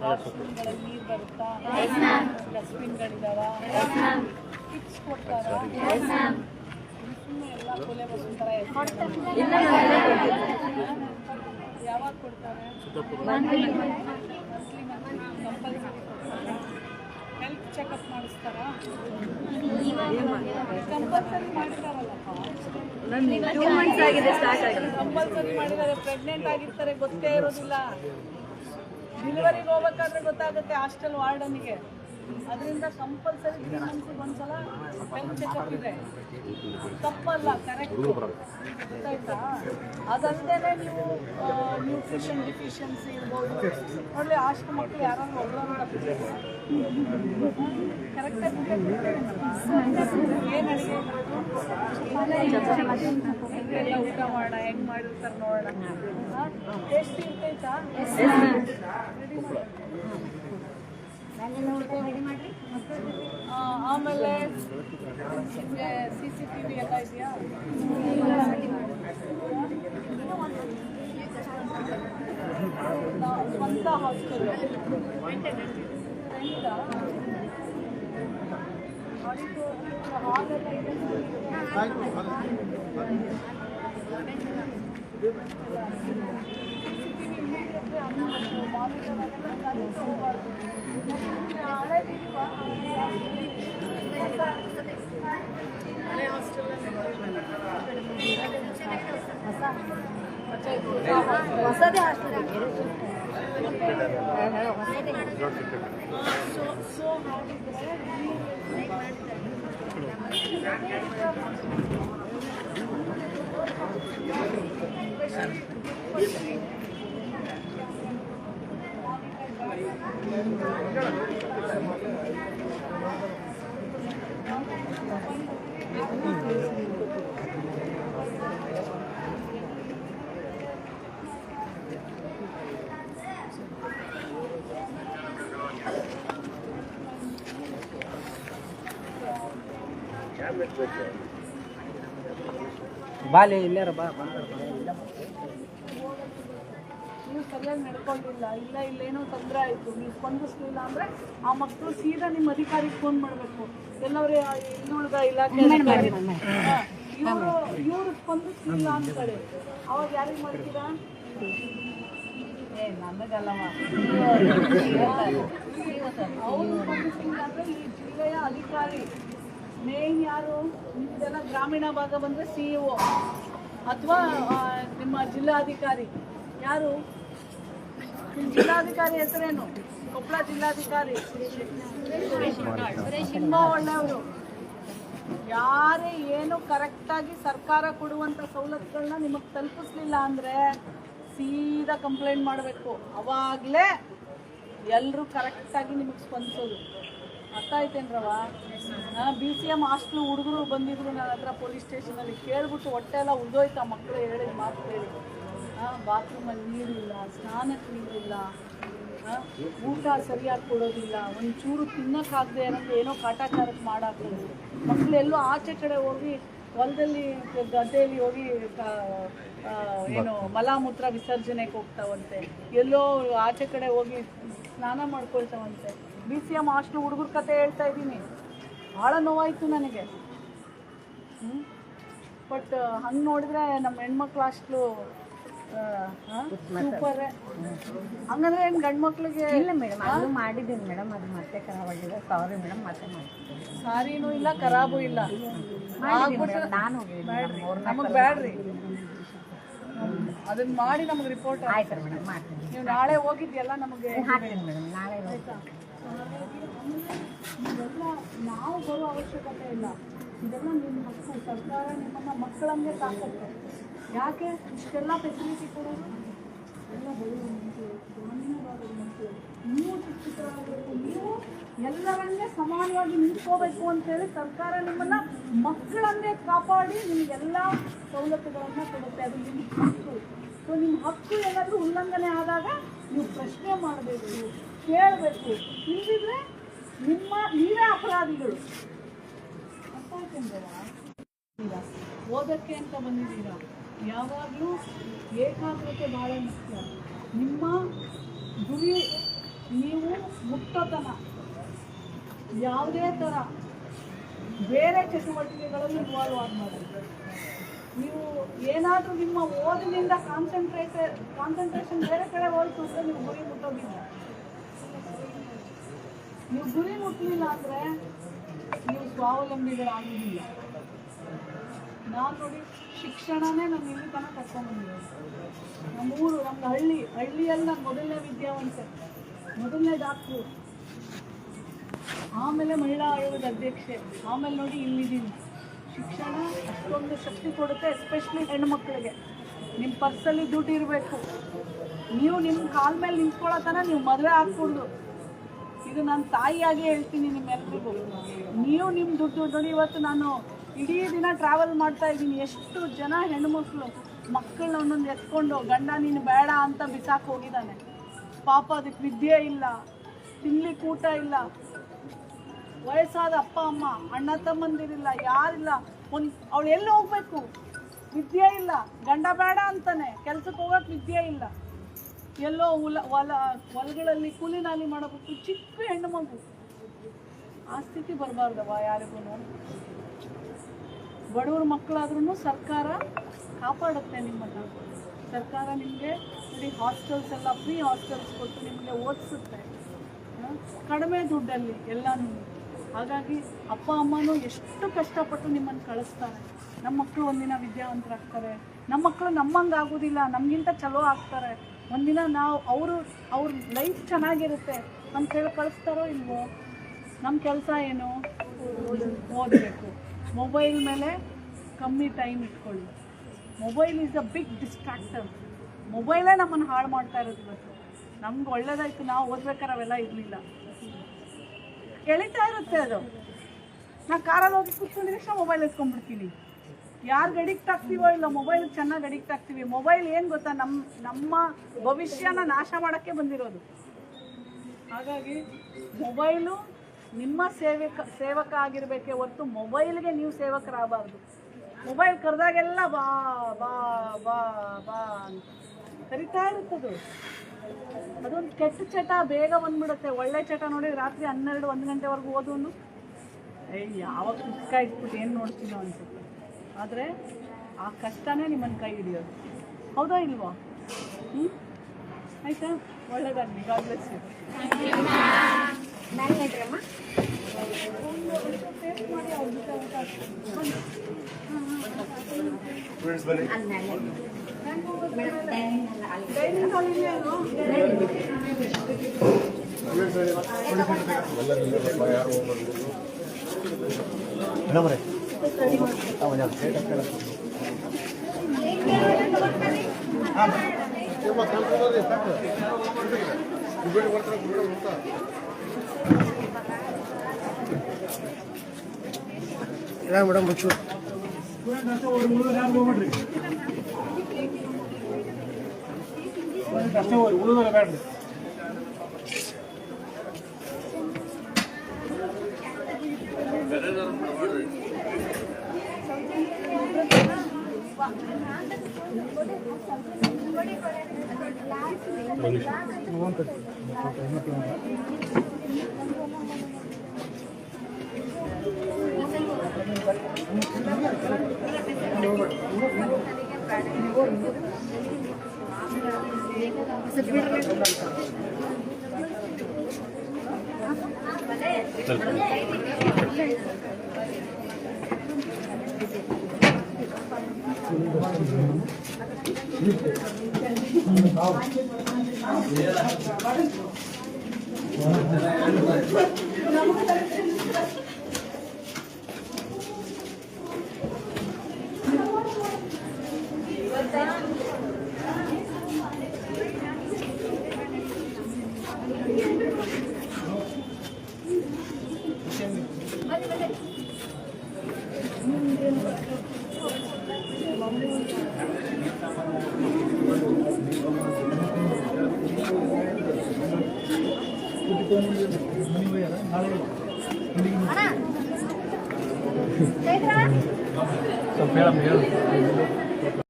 ವಾಶ್ರೂಮ್ಗಳಲ್ಲಿ ನೀರು ಬರುತ್ತಾ? ಡಸ್ಟ್ಬಿನ್ಗಳಿದಾವ? ಟಿಪ್ಸ್ ಕೊಡ್ತಾರಾ? ಸುಮ್ಮನೆ ಎಲ್ಲ ಕೊಲೆ ಬಸ್ತಾರ? ಯಾವಾಗ ಕೊಡ್ತಾರೆ? ಕಂಪಲ್ಸರಿ ಕೊಡ್ತಾರೆ. ಹೆಲ್ತ್ ಚೆಕಪ್ ಮಾಡಿಸ್ತಾರಾ? ಕಂಪಲ್ಸರಿ ಮಾಡಿದಾರಲ್ಲಪ್ಪ. ಕಂಪಲ್ಸರಿ ಮಾಡಿದ್ದಾರೆ. ಪ್ರೆಗ್ನೆಂಟ್ ಆಗಿರ್ತಾರೆ, ಗೊತ್ತೇ ಇರೋದಿಲ್ಲ. ಡೆಲಿವರಿಗೆ ಹೋಗ್ಬೇಕಾದ್ರೆ ಗೊತ್ತಾಗುತ್ತೆ ಹಾಸ್ಟೆಲ್ ವಾರ್ಡನಿಗೆ. ಅದರಿಂದ ಕಂಪಲ್ಸರಿ 3 ಮಂತ್ಸಿಗೆ ಒಂದ್ಸಲ ಹೆಲ್ತ್ ಚೆಕಪ್ ಇದೆ. ತಪ್ಪಲ್ಲ, ಕರೆಕ್ಟ್, ಗೊತ್ತಾಯ್ತಾ? ಅದಲ್ಲದೆ ನೀವು ನ್ಯೂಟ್ರಿಷನ್ ಡಿಫಿಷಿಯನ್ಸಿ ಇರ್ಬೋದು. ಒಳ್ಳೆ ಹಾಸ್ಟೆಲ್ ಮಕ್ಕಳು ಯಾರಾದ್ರೂ ಒಬ್ಬರನ್ನ ಕರೆಕ್ಟಾಗಿ ಏನು ಅಡುಗೆ ಎಲ್ಲ ಊಟ ಮಾಡೋಣ, ಹೆಂಗೆ ಮಾಡಿರ್ತಾರೆ ನೋಡೋಣ. ಟೇಸ್ಟಿ ಇರ್ತೈತಾ? ಆಮೇಲೆ CCTV ಎಲ್ಲ ಇದೆಯಾ? ಸ್ವಂತ ಹಾಸ್ಟೆಲ್ ಹಾಲೆಲ್ಲ ಇದೆ. ಹಳೆ ಹಾಸ್ಟೆಲ್ ಹೊಸದೇ ಹಾಸ್ಟೆಲ್. ಸೊ ಬಾಲಿ ಇಲ್ಲಾರ ಬಾ ನೀವು ಸರಿಯಾಗಿ ನಡ್ಕೊಂಡಿಲ್ಲ, ಇಲ್ಲೇನೋ ತೊಂದರೆ ಆಯಿತು, ನೀವು ಸ್ಪಂದಿಸ್ಲಿಲ್ಲ ಅಂದರೆ ಆ ಮಕ್ಕಳು ಸೀದಾ ನಿಮ್ಮ ಅಧಿಕಾರಿಗೆ ಫೋನ್ ಮಾಡಬೇಕು. ಎಲ್ಲವರೇ ಇನ್ನುಳಿದ ಇಲಾಖೆ ಇವರು ಸ್ಪಂದಿಸ್ಲಿಲ್ಲ ಅಂದ್ಕೊಳ್ಳಿ, ಅವಾಗ ಯಾರಿಗೆ ಮಾಡ್ತೀರಾ? ನನಗಲ್ಲವ, ಅವರು ಸ್ಪಂದಿಸ್ಲಿಲ್ಲ ಅಂದರೆ ಈ ಜಿಲ್ಲೆಯ ಅಧಿಕಾರಿ ಮೇನ್ ಯಾರು? ನಿಮ್ಮದೆಲ್ಲ ಗ್ರಾಮೀಣ ಭಾಗ ಬಂದರೆ CEO ಅಥವಾ ನಿಮ್ಮ ಜಿಲ್ಲಾಧಿಕಾರಿ. ಯಾರು ನಿಮ್ಮ ಜಿಲ್ಲಾಧಿಕಾರಿ ಹೆಸರೇನು? ಕೊಪ್ಪಳ ಜಿಲ್ಲಾಧಿಕಾರಿ ತುಂಬ ಒಳ್ಳೆಯವರು. ಯಾರೇ ಏನು ಕರೆಕ್ಟಾಗಿ ಸರ್ಕಾರ ಕೊಡುವಂಥ ಸವಲತ್ತುಗಳನ್ನ ನಿಮಗೆ ತಲುಪಿಸ್ಲಿಲ್ಲ ಅಂದರೆ ಸೀದಾ ಕಂಪ್ಲೇಂಟ್ ಮಾಡಬೇಕು. ಅವಾಗಲೇ ಎಲ್ಲರೂ ಕರೆಕ್ಟಾಗಿ ನಿಮಗೆ ಸ್ಪಂದಿಸೋದು. ಅರ್ಥ ಆಯ್ತೇನ್ರವ? BCM ಹಾಸ್ಟೆಲ್ ಹುಡುಗರು ಬಂದಿದ್ರು ನನ್ನ ಹತ್ರ ಪೊಲೀಸ್ ಸ್ಟೇಷನಲ್ಲಿ. ಕೇಳ್ಬಿಟ್ಟು ಹೊಟ್ಟೆ ಎಲ್ಲ ಉಳಿದೋಯ್ತು ಆ ಮಕ್ಕಳು ಹೇಳಿದ ಮಾತು ಕೇಳಿ. ಬಾತ್ರೂಮಲ್ಲಿ ನೀರಿಲ್ಲ, ಸ್ನಾನಕ್ಕೆ ನೀರಿಲ್ಲ, ಊಟ ಸರಿಯಾಗಿ ಕೊಡೋದಿಲ್ಲ, ಒಂಚೂರು ತಿನ್ನೋಕ್ಕಾಗದೆ ಏನಂದ್ರೆ ಏನೋ ಕಾಟಾಚಾರಕ್ಕೆ ಮಾಡಾಕೋದು. ಮಕ್ಕಳು ಎಲ್ಲೋ ಆಚೆ ಕಡೆ ಹೋಗಿ ಹೊಲದಲ್ಲಿ ಗದ್ದೆಯಲ್ಲಿ ಹೋಗಿ ಏನು ಮಲಮೂತ್ರ ವಿಸರ್ಜನೆಗೆ ಹೋಗ್ತಾವಂತೆ, ಎಲ್ಲೋ ಆಚೆ ಕಡೆ ಹೋಗಿ ಸ್ನಾನ ಮಾಡ್ಕೊಳ್ತಾವಂತೆ. BCM ಹಾಸ್ಟೆಲ್ ಹುಡುಗರ ಕತೆ ಹೇಳ್ತಾ ಇದ್ದೀನಿ. ಭಾಳ ನೋವಾಯಿತು ನನಗೆ. ಬಟ್ ಹಂಗೆ ನೋಡಿದ್ರೆ ನಮ್ಮ ಹೆಣ್ಮಕ್ಳು ಹಾಸ್ಟ್ಲು ಸೂಪರೇ. ಹಂಗಂದ್ರೆ ಏನು ಗಂಡು ಮಕ್ಳಿಗೆ ಇಲ್ಲ ಮೇಡಮ್, ಅದು ಮಾಡಿದ್ದೀನಿ ಮೇಡಮ್, ಅದು ಮತ್ತೆ ಖರಾಬ್ ಆಗಿದೆ. ಸಾರಿ ಮೇಡಮ್, ಮತ್ತೆ ಮಾಡ್ತೀನಿ. ಸಾರಿನೂ ಇಲ್ಲ, ಖರಾಬು ಇಲ್ಲ. ನಾನು ನಮಗೆ ಬ್ಯಾಡ್ರಿ, ಅದನ್ನ ಮಾಡಿ ನಮಗೆ ರಿಪೋರ್ಟ್. ಆಯ್ತು ಮೇಡಮ್, ಮಾಡ್ತೀನಿ. ನೀವು ನಾಳೆ ಹೋಗಿದ್ಯಲ್ಲ ನಮಗೆ ಹಾಕ್ತೀನಿ ಮೇಡಮ್, ನಾಳೆ ಆಯ್ತಾ? ಇದೆಲ್ಲ ನಾವು ಬರೋ ಅವಶ್ಯಕತೆ ಇಲ್ಲ. ಇದೆಲ್ಲ ನಿಮ್ಮ ಹಕ್ಕು. ಸರ್ಕಾರ ನಿಮ್ಮನ್ನು ಮಕ್ಕಳಂಗೆ ಸಾಕುತ್ತೆ. ಯಾಕೆ ಇಷ್ಟೆಲ್ಲ ಫೆಸಿಲಿಟಿ ಕೊಡೋದು? ಎಲ್ಲ ಬಡವರು ಮಕ್ಕಳು, ಗ್ರಾಮೀಣ ಭಾಗದ ಮಕ್ಕಳು, ನೀವು ಶಿಕ್ಷಿತರಾಗಬೇಕು. ನೀವು ಎಲ್ಲರನ್ನೇ ಸಮಾನವಾಗಿ ನಿಂತ್ಕೋಬೇಕು ಅಂತೇಳಿ ಸರ್ಕಾರ ನಿಮ್ಮನ್ನು ಮಕ್ಕಳನ್ನೇ ಕಾಪಾಡಿ ನಿಮಗೆಲ್ಲ ಸವಲತ್ತುಗಳನ್ನು ಕೊಡುತ್ತೆ. ಅದು ನಿಮ್ಮ ಹಕ್ಕು. ಸೊ ನಿಮ್ಮ ಹಕ್ಕು ಏನಾದರೂ ಉಲ್ಲಂಘನೆ ಆದಾಗ ನೀವು ಪ್ರಶ್ನೆ ಮಾಡಬೇಕು, ಕೇಳಬೇಕು. ಇಲ್ಲದಿದ್ರೆ ನೀವೇ ಅಪರಾಧಿಗಳು. ಅರ್ಥ ಆಯ್ತಂದ್ರೆ ಓದಕ್ಕೆ ಅಂತ ಬಂದಿದ್ದೀರಾ, ಯಾವಾಗಲೂ ಏಕಾಗ್ರತೆ ಭಾಳ ಮುಖ್ಯ. ನಿಮ್ಮ ಗುರಿ ನೀವು ಕಿತ್ತಾಡೋತನ, ಯಾವುದೇ ಥರ ಬೇರೆ ಚಟುವಟಿಕೆಗಳಲ್ಲಿ ಇನ್ವಾಲ್ವ್ ಆಗಬಾರ್ದು. ನೀವು ಏನಾದರೂ ನಿಮ್ಮ ಓದಿನಿಂದ ಕಾನ್ಸಂಟ್ರೇಷನ್ ಬೇರೆ ಕಡೆ ಹೋಯ್ತು ಅಂದರೆ ನೀವು ಗುರಿ ಮುಟ್ಟೋದಿಲ್ಲ. ನೀವು ಗುರಿ ಮುಟ್ಟಲಿಲ್ಲ ಅಂದರೆ ನೀವು ಸ್ವಾವಲಂಬಿಗಳಾಗೋದಿಲ್ಲ. ನಾನು ನೋಡಿ ಶಿಕ್ಷಣನೇ ನಾನು ಇಲ್ಲಿ ತನಕ ಕರ್ಕೊಂಡ್ಬಂದಿರೋದು. ನಮ್ಮೂರು, ನಮ್ದು ಹಳ್ಳಿಯಲ್ಲಿ ನಾನು ಮೊದಲನೇ ವಿದ್ಯಾವಂತೆ, ಮೊದಲನೇ ಡಾಕ್ಟ್ರು, ಆಮೇಲೆ ಮಹಿಳಾ ಆಯೋಗದ ಅಧ್ಯಕ್ಷೆ, ಆಮೇಲೆ ನೋಡಿ ಇಲ್ಲಿದ್ದೀನಿ. ಶಿಕ್ಷಣ ಅಷ್ಟೊಂದು ಶಕ್ತಿ ಕೊಡುತ್ತೆ, ಎಸ್ಪೆಷಲಿ ಹೆಣ್ಮಕ್ಳಿಗೆ. ನಿಮ್ಮ ಪರ್ಸಲ್ಲಿ ದುಡ್ಡು ಇರಬೇಕು. ನೀವು ನಿಮ್ಮ ಕಾಲ ಮೇಲೆ ನಿಂತ್ಕೊಳ್ಳೋ ತನಕ ನೀವು ಮದುವೆ ಆಗ್ಕೊಡ್ದು. ಇದು ನಾನು ತಾಯಿಯಾಗಿ ಹೇಳ್ತೀನಿ ನಿಮ್ಮೆಲ್ರಿಗೂ. ನೀವು ನಿಮ್ಮ ದುಡ್ಡು ನೋಡಿ, ಇವತ್ತು ನಾನು ಇಡೀ ದಿನ ಟ್ರಾವೆಲ್ ಮಾಡ್ತಾ ಇದ್ದೀನಿ. ಎಷ್ಟು ಜನ ಹೆಣ್ಮಕ್ಳು ಮಕ್ಕಳನ್ನ ಒಂದೊಂದು ಎತ್ಕೊಂಡು ಗಂಡ ನೀನು ಬೇಡ ಅಂತ ಬಿಸಾಕಿ ಹೋಗಿದ್ದಾನೆ. ಪಾಪ ಅದಕ್ಕೆ ವಿದ್ಯೆ ಇಲ್ಲ, ತಿನ್ಲಿಕ್ಕೆ ಊಟ ಇಲ್ಲ, ವಯಸ್ಸಾದ ಅಪ್ಪ ಅಮ್ಮ, ಅಣ್ಣ ತಮ್ಮಂದಿರಿಲ್ಲ, ಯಾರಿಲ್ಲ. ಅವಳು ಎಲ್ಲಿ ಹೋಗ್ಬೇಕು? ವಿದ್ಯೆ ಇಲ್ಲ, ಗಂಡ ಬೇಡ ಅಂತಾನೆ, ಕೆಲ್ಸಕ್ಕೆ ಹೋಗೋಕೆ ವಿದ್ಯೆ ಇಲ್ಲ, ಎಲ್ಲೋ ಹೊಲಗಳಲ್ಲಿ ಕೂಲಿ ನಾಲಿ ಮಾಡಬೇಕು. ಚಿಕ್ಕ ಹೆಣ್ಣು ಮಗು. ಆ ಸ್ಥಿತಿ ಬರಬಾರ್ದವ ಯಾರಿಗೂ. ಬಡವ್ರ ಮಕ್ಕಳಾದ್ರೂ ಸರ್ಕಾರ ಕಾಪಾಡುತ್ತೆ ನಿಮ್ಮನ್ನು. ಸರ್ಕಾರ ನಿಮಗೆ ನೋಡಿ ಹಾಸ್ಟೆಲ್ಸ್ ಎಲ್ಲ ಫ್ರೀ ಹಾಸ್ಟೆಲ್ಸ್ ಕೊಟ್ಟು ನಿಮಗೆ ಓದಿಸುತ್ತೆ, ಕಡಿಮೆ ದುಡ್ಡಲ್ಲಿ ಎಲ್ಲನೂ. ಹಾಗಾಗಿ ಅಪ್ಪ ಅಮ್ಮನೂ ಎಷ್ಟು ಕಷ್ಟಪಟ್ಟು ನಿಮ್ಮನ್ನು ಕಳಿಸ್ತಾರೆ. ನಮ್ಮ ಮಕ್ಕಳು ಒಂದಿನ ವಿದ್ಯಾವಂತರಾಗ್ತಾರೆ, ನಮ್ಮ ಮಕ್ಕಳು ನಮ್ಮಂಗೆ ಆಗೋದಿಲ್ಲ, ನಮಗಿಂತ ಚಲೋ ಆಗ್ತಾರೆ. ಒಂದಿನ ನಾವು ಅವ್ರ ಲೈಫ್ ಚೆನ್ನಾಗಿರುತ್ತೆ ಅಂತ ಹೇಳಿ ಕಳಿಸ್ತಾರೋ ಇಲ್ವೋ? ನಮ್ಮ ಕೆಲಸ ಏನು? ಓದಬೇಕು. ಮೊಬೈಲ್ ಮೇಲೆ ಕಮ್ಮಿ ಟೈಮ್ ಇಟ್ಕೊಳ್ಳಿ. Mobile is a big distractor. ಮೊಬೈಲೇ ನಮ್ಮನ್ನು ಹಾಳು ಮಾಡ್ತಾ ಇರೋದು. ಇವತ್ತು ನಮ್ಗೆ ಒಳ್ಳೇದಾಯ್ತು, ನಾವು ಓದ್ಬೇಕಾದ್ರೆ ಅವೆಲ್ಲ ಇರಲಿಲ್ಲ. ಎಳಿತಾ ಇರುತ್ತೆ ಅದು. ನಾ ಕಾರಲ್ಲಿ ಹೋಗಿ ಕೂತ್ಕೊಂಡಿದ್ರೆ ತಕ್ಷಣ ಮೊಬೈಲ್ ಎತ್ಕೊಂಡ್ಬಿಡ್ತೀನಿ. ಯಾರಿಗೆ ಅಡಿಕ್ಟ್ ಆಗ್ತೀವೋ ಇಲ್ಲ, ಮೊಬೈಲ್ ಚೆನ್ನಾಗಿ ಅಡಿಕ್ಟ್ ಆಗ್ತೀವಿ. ಮೊಬೈಲ್ ಏನು ಗೊತ್ತಾ, ನಮ್ಮ ಭವಿಷ್ಯನ ನಾಶ ಮಾಡೋಕ್ಕೆ ಬಂದಿರೋದು. ಹಾಗಾಗಿ ಮೊಬೈಲು ನಿಮ್ಮ ಸೇವಕ ಆಗಿರಬೇಕೇ ಹೊರತು ಮೊಬೈಲ್ಗೆ ನೀವು ಸೇವಕರಾಗಬಾರ್ದು. ಮೊಬೈಲ್ ಕರೆದಾಗೆಲ್ಲ ಬಾ ಬಾ ಬಾ ಬಾ ಅಂತ ಕರಿತಾ ಇರುತ್ತದು. ಅದೊಂದು ಕೆಟ್ಟ ಚಟ, ಬೇಗ ಬಂದ್ಬಿಡುತ್ತೆ. ಒಳ್ಳೆ ಚಟ ನೋಡಿ ರಾತ್ರಿ 12-1 ಗಂಟೆವರೆಗೂ ಓದೋನು, ಯಾವಾಗ ಪುಸ್ತಕ ಇಟ್ಬಿಟ್ಟು ಏನು ನೋಡ್ತೀನೋ ಅನ್ಸುತ್ತೆ. ಆದರೆ ಆ ಕಷ್ಟನೇ ನಿಮ್ಮನ್ನು ಕೈ ಹಿಡಿಯೋದು. ಹೌದಾ ಇಲ್ವಾ? ಆಯಿತಾ? ಒಳ್ಳೆಯದಾಗಲಿ. God bless you. ಟೇಸ್ಟ್ ಮಾಡಿ ಅವ್ರ ಜೊತೆ ಊಟ ಡೈನಿಂಗ್ ಹಾಲ್ ಇದೆ ಅಲ್ವಾ? ಮೇಡಮ್ ಮುಚ್ಚು ಅಷ್ಟೇ ಉಳಿದ್ರೆ ಬೇಡ್ರಿ. ಸ್ವಲ್ಪ ಹೇಳಮ್ಮ ಹೇಳು.